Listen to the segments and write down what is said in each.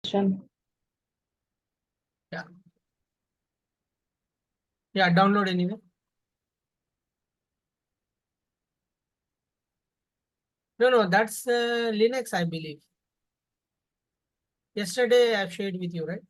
Session. Yeah. Yeah, download anyway. No, that's Linux, I believe. Yesterday I've shared with you, right?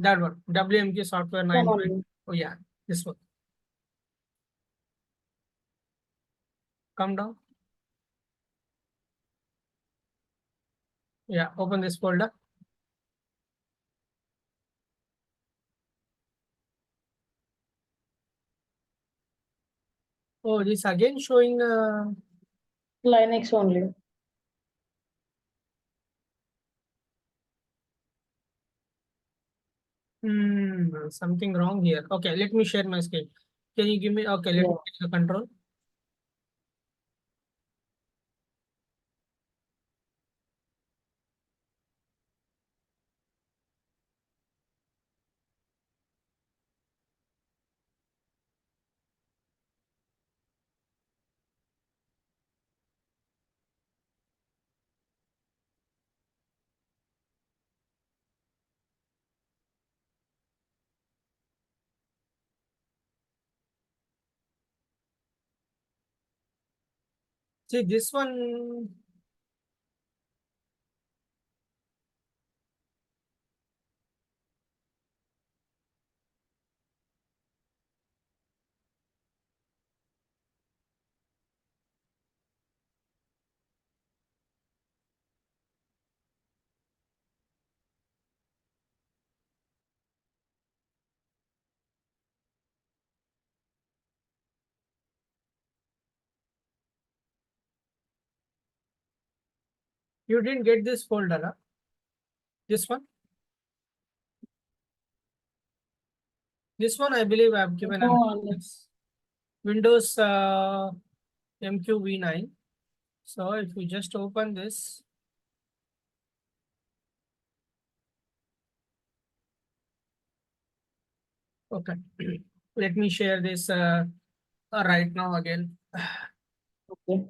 That one. WMQ software Come 9. on. Oh yeah, this one. Come down. Yeah, open this folder. Oh, this again showing Linux only. something wrong here. Okay, let me share my screen. Can you give me let me Yeah. take the control. See this one. You didn't get this folder, huh? This one. This one I believe I've given an No, Windows MQV9. So if we just open this, okay, let me share this right now again. okay.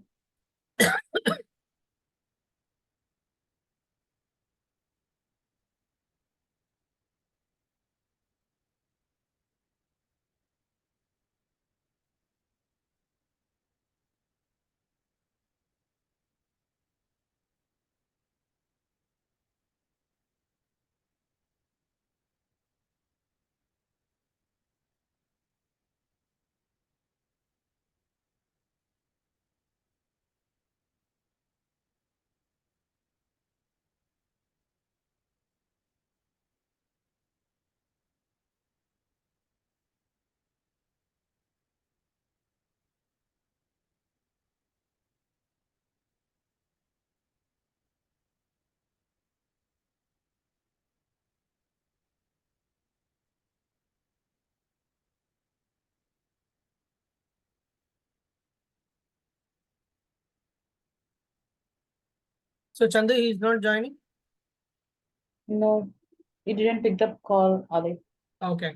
So Chandu is not joining. No, he didn't pick up call, Adi. Okay.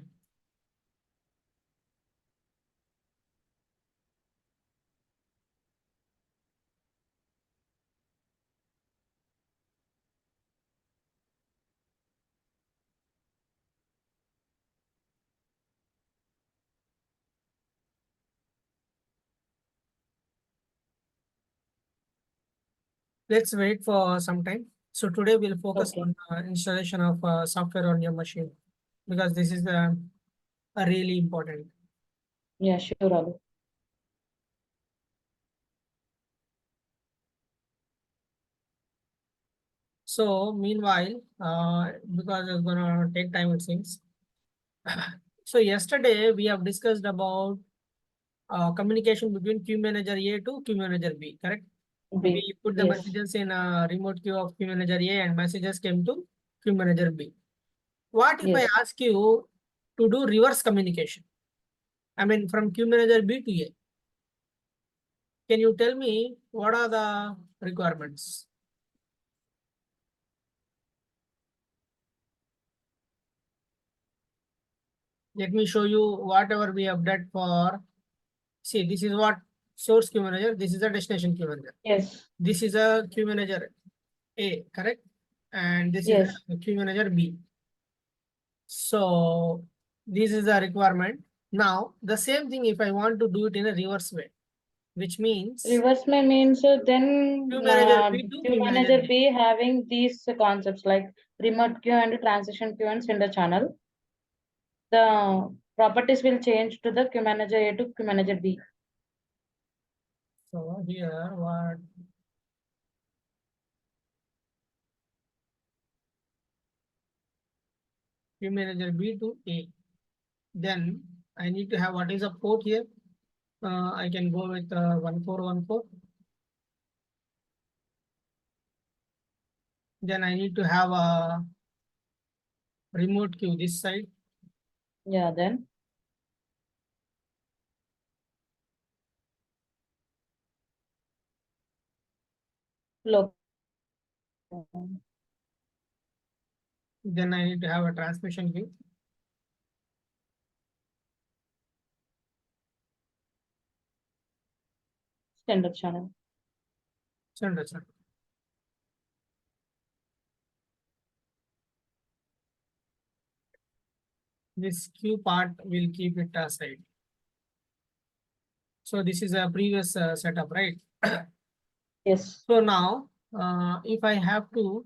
Let's wait for some time. So today we'll focus Okay. on installation of software on your machine because this is a really important. Yeah, sure, Adi. So meanwhile, because it's gonna take time, it seems. So yesterday we have discussed about communication between queue manager A to queue manager B, correct? B. We put the Yes. messages in a remote queue of queue manager A and messages came to queue manager B. What if I Yes. ask you to do reverse communication? I mean from queue manager B to A. Can you tell me what are the requirements? Let me show you whatever we have done for. See, this is what source queue manager. This is a destination queue manager. Yes. This is a queue manager A, correct? And this is Yes. a queue manager B. So this is the requirement. Now the same thing if I want to do it in a reverse way, which means Reverse may means then queue manager B to queue queue manager manager A. B having these concepts like remote queue and transition queue and sender channel. The properties will change to the queue manager A to queue manager B. So here what queue manager B to A. Then I need to have what is a port here. I can go with 1414. Then I need to have a remote queue this side. Yeah, then local Then I need to have a transmission queue. sender channel. Sender channel. This queue part will keep it aside. So this is a previous setup, right? Yes. So now, if I have to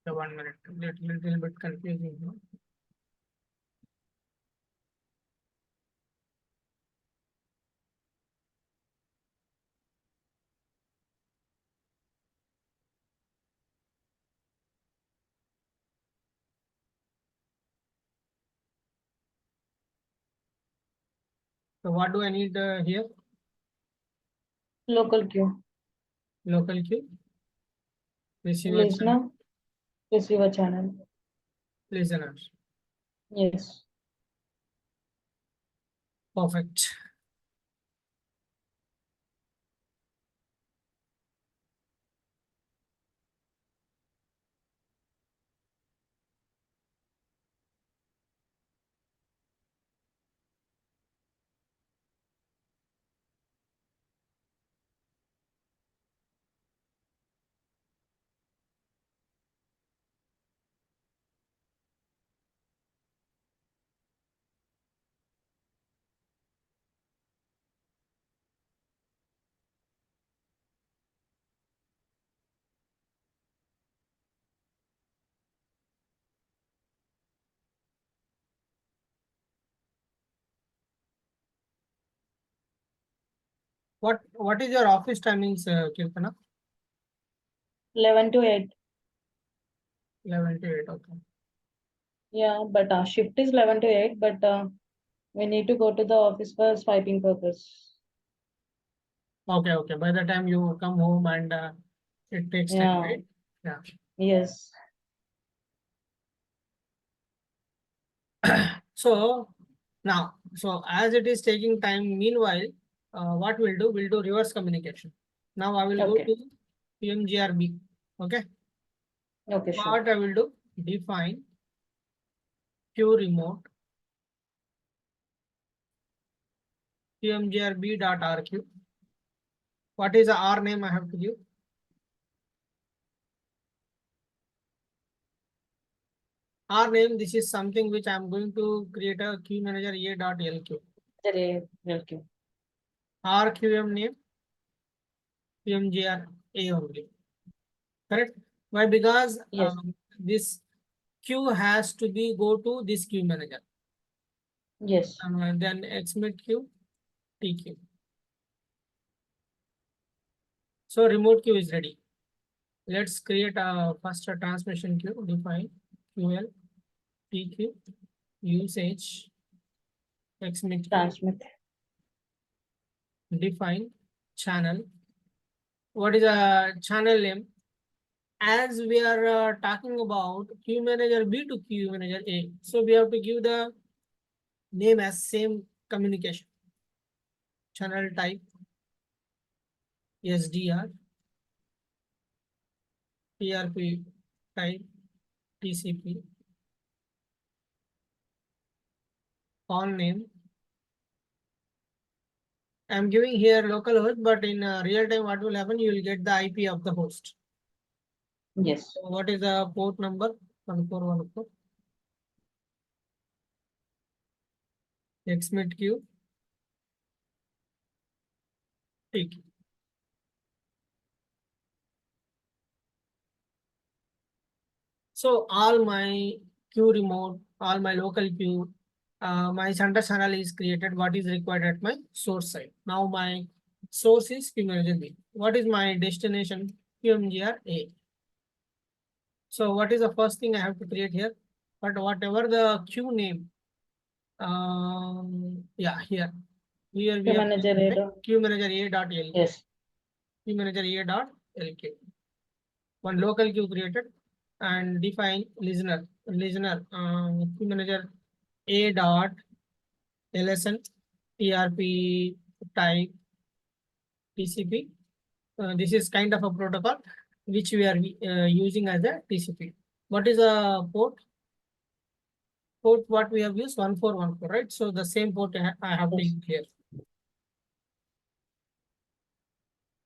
the 1 minute, little bit confusing. No? So what do I need here? Local queue. Local queue, receiver channel, Listener, receiver channel. listener. Yes. Perfect. What is your office timings, Kirtana? 11 to 8. 11 to 8. Okay. Yeah, but shift is 11 to 8, but we need to go to the office for swiping purpose. Okay. Okay. By the time you come home and it takes time, Yeah. right? Yeah. Yes. So now, so as it is taking time, meanwhile, what we'll do reverse communication. Now I will go Okay. to PMGRB. Okay. Okay, sure. What I will do, define queue remote PMGRB.RQ. What is the R name I have to give? R name, this is something which I'm going to create a queue manager A.LQ. Okay. RQM name, PMGR A only. Correct? Why? Because Yes. this queue has to be go to this queue manager. Yes. Then XMIT queue, TQ. So remote queue is ready. Let's create a first a transmission queue. Define QL, TQ, usage, XMIT queue. Transmit. define channel. What is a channel name? As we are talking about queue manager B to queue manager A, so we have to give the name as same communication. Channel type SDR, TRP type TCP, call name. I'm giving here local host, but in real time, what will happen? You will get the IP of the host. Yes. So what is the port number? 1414. XMIT queue. TQ. So all my queue remote, all my local queue, my center channel is created. What is required at my source side? Now my source is queue manager B. What is my destination? QMGR A. So what is the first thing I have to create here? But whatever the queue name, yeah, here we Queue have manager A dot. queue manager A dot LQ. Yes. Queue manager A dot LQ. One local queue created and define listener. Queue manager A dot LSN TRP type TCP. This is kind of a protocol which we are using as a TCP. What is a port? Port what we have used 1414, right? So the same port I have to Yes. use here.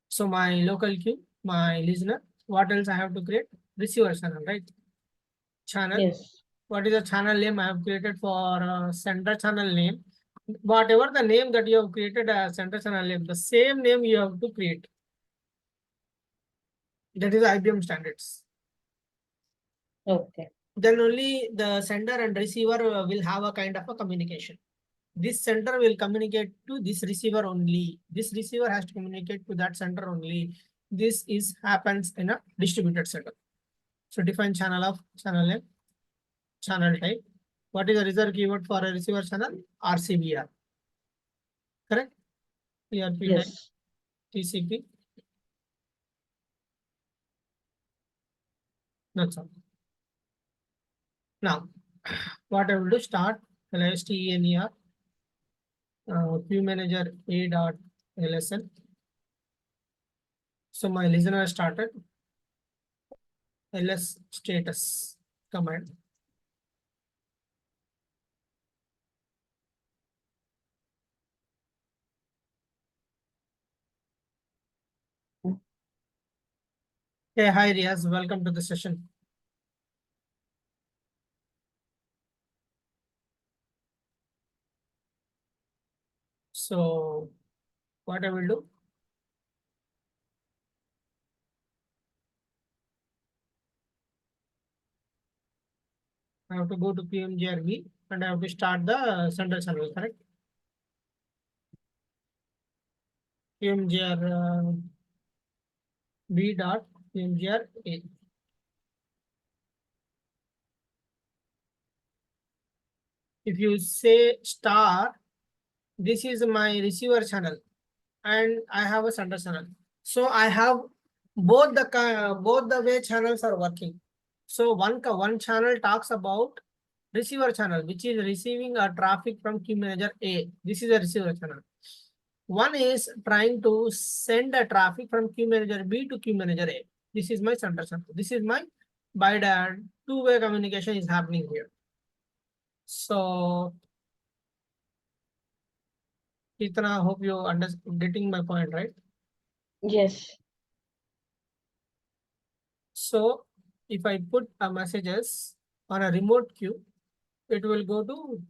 So my local queue, my listener, what else I have to create? Receiver channel, right? Channel. Yes. What is the channel name I have created for center channel name? Whatever the name that you have created as center channel name, the same name you have to create. That is IBM standards. Okay. Then only the sender and receiver will have a kind of a communication. This sender will communicate to this receiver only. This receiver has to communicate to that sender only. This is happens in a distributed setup. So define channel of channel name, channel type. What is the reserved keyword for a receiver channel? RCBR. Correct? TRP type, Yes. TCP. That's all. Now, what I will do, start LSTENER, queue manager A dot LSN. So my listener started ls status command. Hey, hi Riaz, welcome to the session. So what I will do, I have to go to PMGRB and I have to start the central channel, correct? PMGR B dot PMGR A. If you say star, this is my receiver channel and I have a center channel. So I have both the way channels are working. So one channel talks about receiver channel, which is receiving a traffic from queue manager A. This is a receiver channel. One is trying to send a traffic from queue manager B to queue manager A. This is my center channel. This is my BIDAD. Two-way communication is happening here. So, Itana, hope you getting my point, right? Yes. So, if I put a messages on a remote queue, it will go to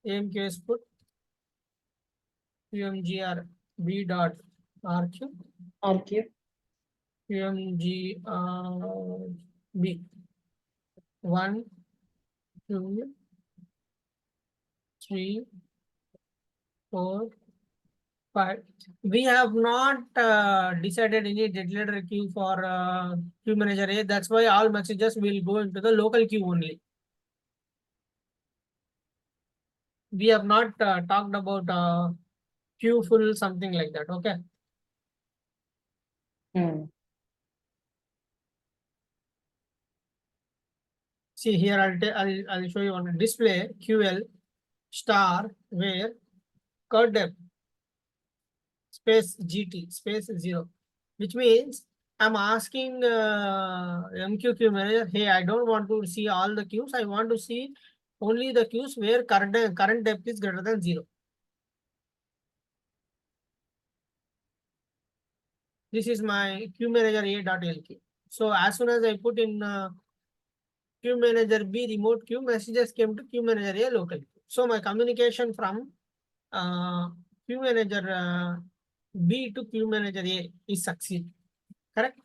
AMQS put UMGR B dot RQ RQ. UMGR B 1, 2, 3, 4, 5. We have not decided any declared queue for queue manager A. That's why all messages will go into the local queue only. We have not talked about queue full, something like that. Okay. See here, I'll show you on display QL star where code depth space GT space 0, which means I'm asking MQ queue manager, hey, I don't want to see all the queues. I want to see only the queues where current depth is greater than 0. This is my queue manager a.lq. So as soon as I put in queue manager B remote queue, messages came to queue manager A local queue. So my communication from queue manager B to queue manager A is succeed. Correct?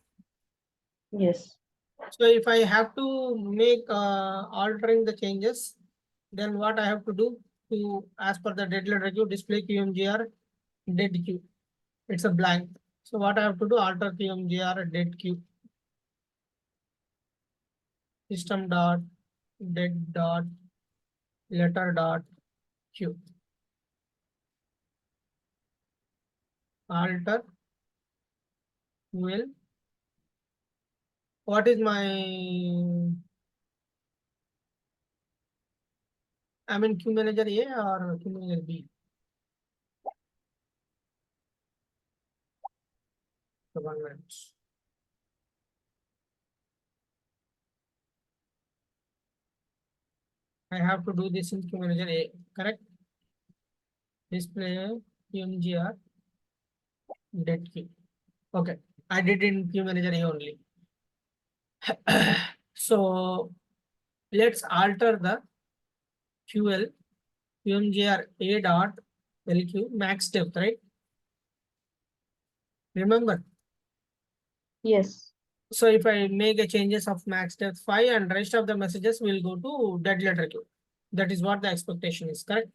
Yes. So if I have to make altering the changes, then what I have to do to, as per the dead letter queue, display QMGR dead queue. It's a blank. So what I have to do, alter QMGR dead queue. System dot dead dot letter dot queue. Alter will. What is my, I mean queue manager A or queue manager B? So 1 minute. I have to do this in queue manager A, correct? Display QMGR dead queue. Okay, I did in queue manager A only. So let's alter the QL QMGR A dot LQ max depth, right? Remember? Yes. So if I make a changes of max depth 5 and rest of the messages will go to dead letter queue. That is what the expectation is, correct?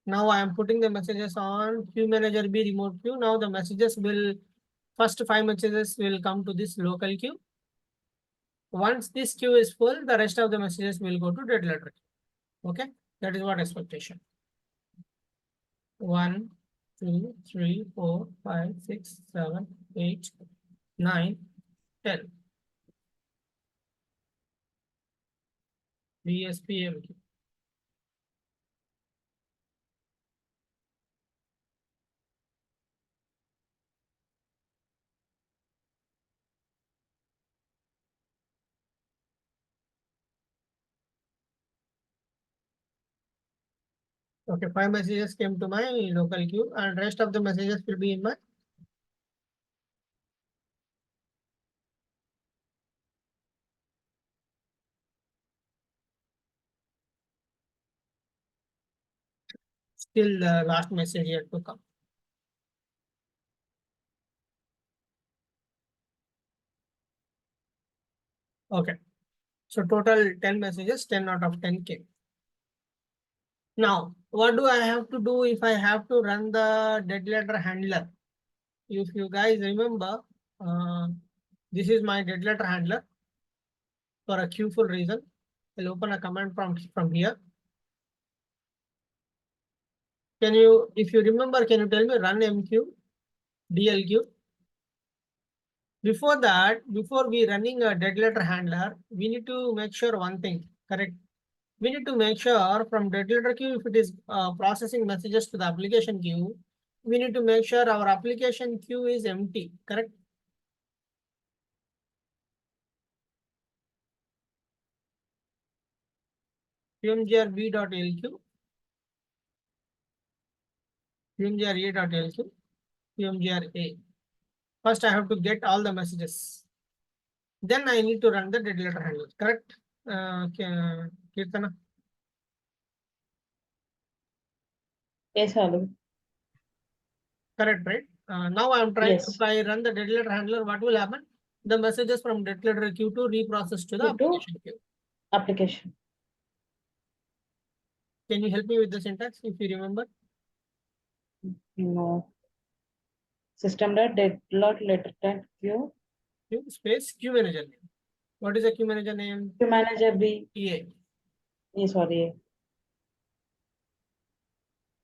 Now I am putting the messages on queue manager B remote queue. Now the messages will, first 5 messages will come to this local queue. Once this queue is full, the rest of the messages will go to dead letter queue. Okay, that is what expectation. 1, 2, 3, 4, 5, 6, 7, 8, 9, 10. BSPMQ. Okay, 5 messages came to my local queue and rest of the messages will be in my still the last message yet to come. Okay, so total 10 messages, 10 out of 10 came. Now, what do I have to do if I have to run the dead letter handler? If you guys remember, this is my dead letter handler for a queueful reason. I'll open a command from here. Can you, if you remember, can you tell me run MQ, DLQ? Before that, before we running a dead letter handler, we need to make sure one thing, correct? We need to make sure from dead letter queue, if it is processing messages to the application queue, we need to make sure our application queue is empty, correct? QMGRB.lq, QMGRA.lq, QMGRA. First, I have to get all the messages. Then I need to run the dead letter handler, correct? Kirtana? Yes, hello. Correct, right? Now I'm trying, Yes. if I run the dead letter handler, what will happen? The messages from dead letter queue to reprocess to the Queue to application queue. application. Can you help me with the syntax if you remember? No. System dot deadlock letter tag queue. Queue space queue manager name. What is the queue manager name? Queue manager B. EA. Sorry.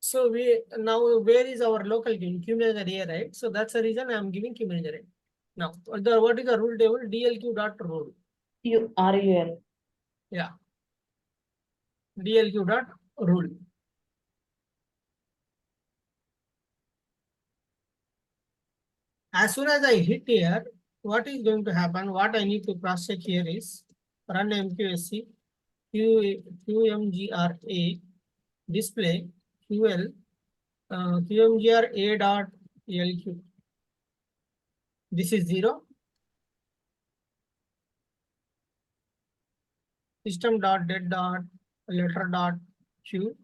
So we now where is our local Q manager here, right? So that's the reason I am giving Q manager here. Now, what is the rule table? DLQ dot rule. RUL. Yeah. DLQ dot rule. As soon as I hit here, what is going to happen? What I need to cross check here is run MQSC QMGRA display QL QMGRA dot LQ. This is 0. System dot dead dot letter dot Q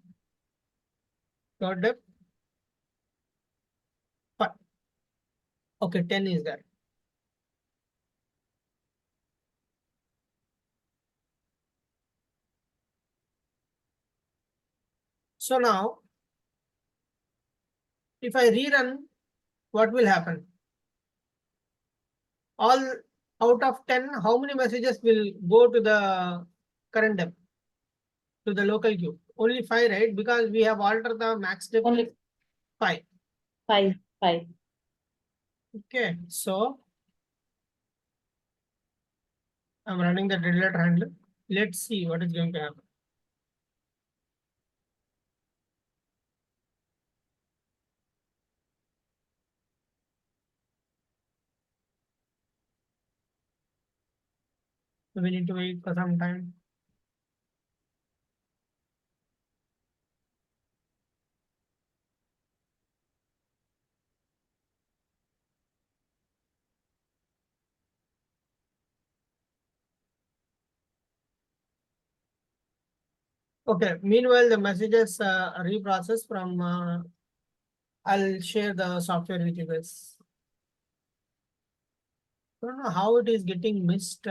dot depth. Okay, 10 is there. So now, if I rerun, what will happen? All out of 10, how many messages will go to the current depth, to the local queue? Only 5, right? Because we have altered the max depth. Only 5. 5. Okay, so I'm running the delete handler. Let's see what is going to happen. So we need to wait for some time. Okay, meanwhile, the messages reprocess from, I'll share the software with you guys. I don't know how it is getting missed.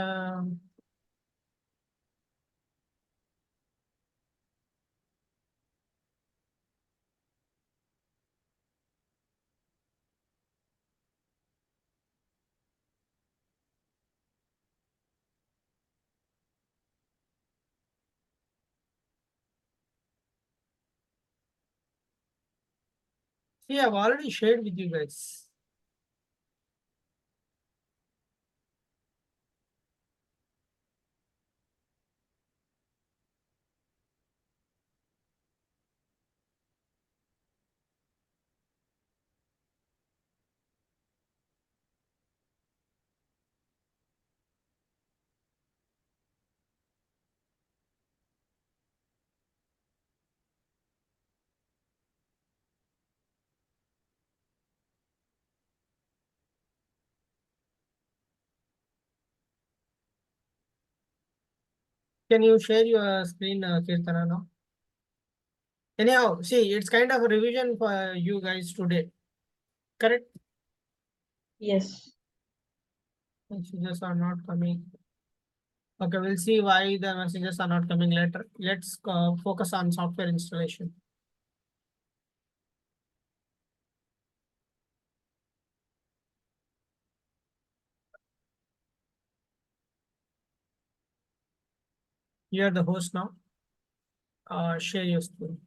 See, I've already shared with you guys. Can you share your screen, Kirtana, now? Anyhow, see, it's kind of a revision for you guys today. Correct? Yes. Messages are not coming. Okay, we'll see why the messages are not coming later. Let's focus on software installation. You are the host now. Share your screen.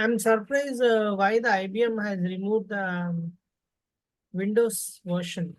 I'm surprised why the IBM has removed the Windows version.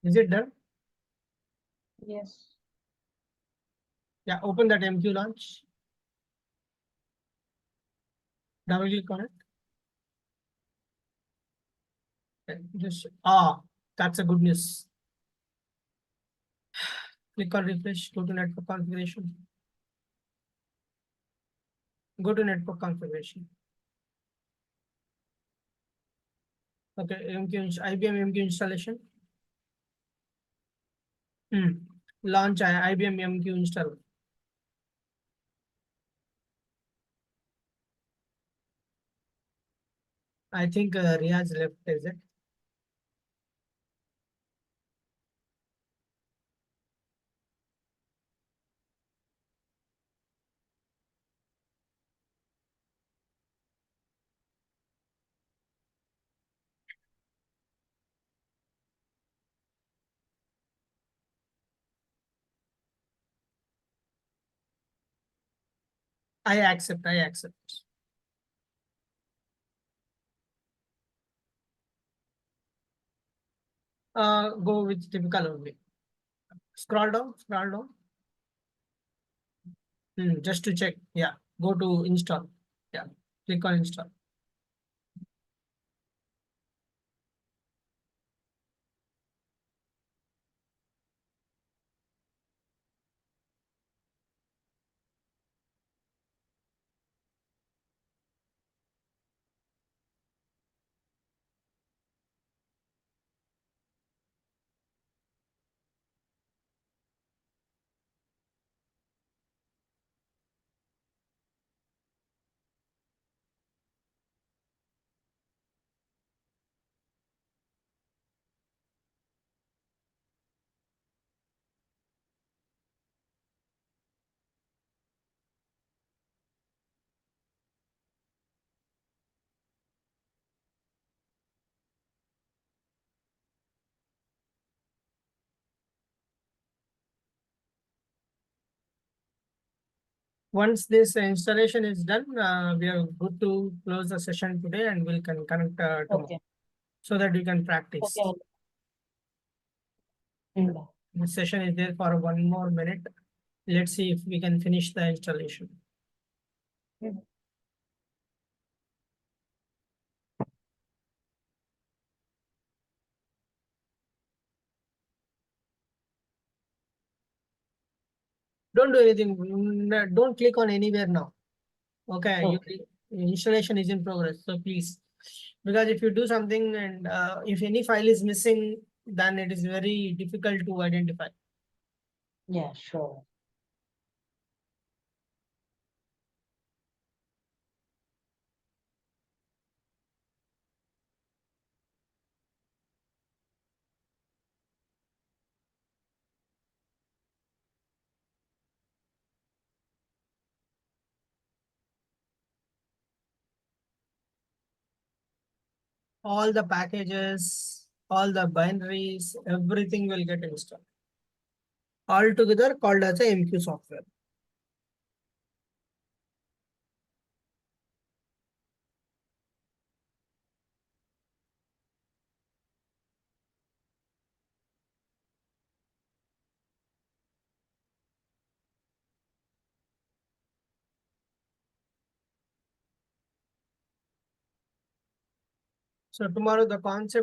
Is it done? Yes. Yeah, open that MQ launch. Double click on it. Just that's a good news. Click on refresh, go to network configuration. Go to network configuration. Okay, IBM MQ installation. Launch IBM MQ install. I think Riaz left, is it? I accept. I accept. Go with typical only. Scroll down. Scroll down. Just to check. Yeah. Go to install. Yeah. Click on install. Once this installation is done, we are good to close the session today and we can connect tomorrow Okay. so that we can Okay. practice. Bye. The session is there for 1 more minute. Let's see if we can finish the installation. Mm. Don't do anything. Don't click on anywhere now. Okay, Okay. installation is in progress. So please, because if you do something and if any file is missing, then it is very difficult to identify. Yeah, sure. All the packages, all the binaries, everything will get installed. All together called as a MQ software. So tomorrow the concept